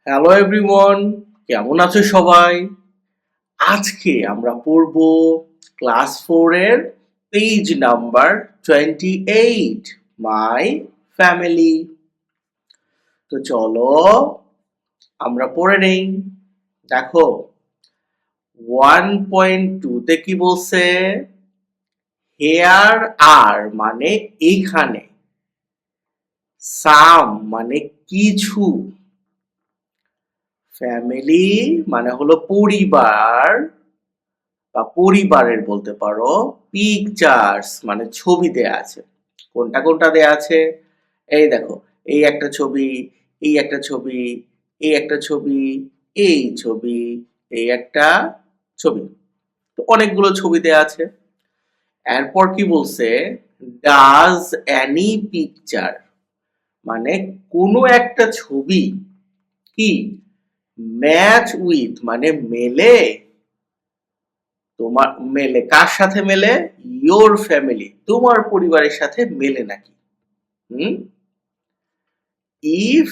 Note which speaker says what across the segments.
Speaker 1: Hello everyone, কেমন আছো সবাই? আজকে আমরা পড়ব ক্লাস 4 এর পেজ নাম্বার 28, মাই ফ্যামিলি। তো চলো আমরা পড়ে নেই। দেখো 1.2 তে কি বলছে? হেয়ার আর মানে এইখানে, সাম মানে কিছু, ফ্যামিলি মানে হলো পরিবার বা পরিবারের বলতে পারো, পিকচার্স মানে ছবি দেয়া আছে। কোনটা কোনটা দেয়া আছে? এই দেখো, এই একটা ছবি, এই একটা ছবি, এই একটা ছবি, এই ছবি, এই একটা ছবি। তো অনেকগুলো ছবি দেয়া আছে। এরপর কি বলছে? ডাজ অ্যানি পিকচার মানে কোনো একটা ছবি কি ম্যাচ উইথ মানে মেলে, তোমার মেলে কার সাথে মেলে? ইয়োর ফ্যামিলি, তোমার পরিবারের সাথে মেলে নাকি? হুম, ইফ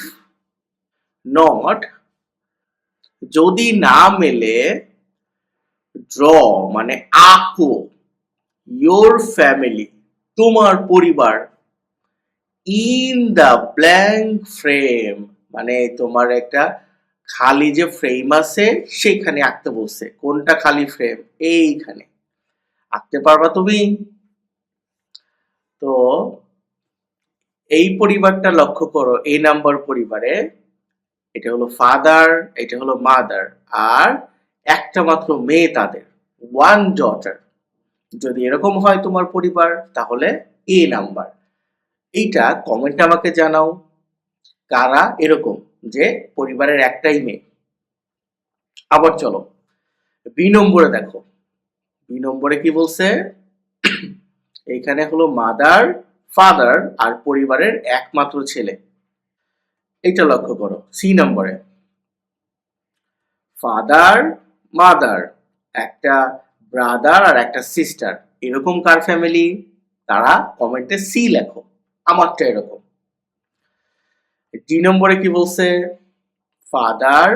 Speaker 1: নট যদি না মেলে, ড্র মানে আঁকো, ইয়োর ফ্যামিলি তোমার পরিবার, ইন দ্য ব্ল্যাঙ্ক ফ্রেম মানে তোমার একটা খালি যে ফ্রেম আছে সেখানে আঁকতে বলছে। কোনটা খালি ফ্রেম? এইখানে আঁকতে পারবা তুমি? তো এই পরিবারটা লক্ষ্য করো, এই নাম্বার পরিবারে এটা হলো ফাদার, এটা হলো মাদার, আর একটা মাত্র মেয়ে তাদের, ওয়ান ডটার। যদি এরকম হয় তোমার পরিবার তাহলে এ নাম্বার। এইটা কমেন্টে আমাকে জানাও কারা এরকম যে পরিবারের একটাই মেয়ে। আবার চলো বি নম্বরে দেখো, বি নম্বরে কি বলছে? এইখানে হলো মাদার, ফাদার আর পরিবারের একমাত্র ছেলে। এটা লক্ষ্য করো সি নম্বরে, ফাদার, মাদার, একটা ব্রাদার আর একটা সিস্টার। এরকম কার ফ্যামিলি? তারা কমেন্টে সি লেখো। আমারটা এরকম। ডি নম্বরে কি বলছে? ফাদার,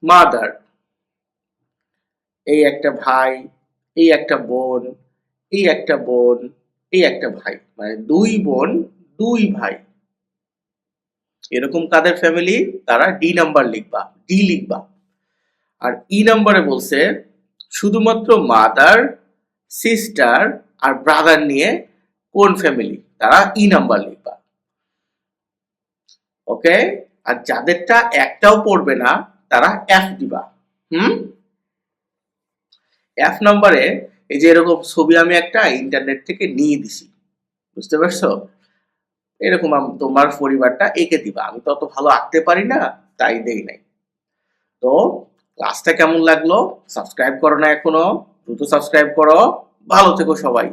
Speaker 1: মাদার, এই একটা ভাই, এই একটা বোন, এই একটা বোন, এই একটা ভাই, মানে দুই বোন দুই ভাই। এরকম কাদের ফ্যামিলি? তারা ডি নাম্বার লিখবা, ডি লিখবা। আর ই নাম্বারে বলছে শুধুমাত্র মাদার, সিস্টার আর ব্রাদার নিয়ে কোন ফ্যামিলি? তারা ই নাম্বার লিখবা। ওকে, আর যাদেরটা একটাও পড়বে না তারা এফ দিবা। হুম, এফ নাম্বারে এই যে এরকম ছবি আমি একটা ইন্টারনেট থেকে নিয়ে দিছি, বুঝতে পারছো? এরকম তোমার পরিবারটা এঁকে দিবা। আমি তো অত ভালো আঁকতে পারি না, তাই দেই নাই। তো ক্লাসটা কেমন লাগলো? সাবস্ক্রাইব করো না এখনো? দ্রুত সাবস্ক্রাইব করো। ভালো থেকো সবাই।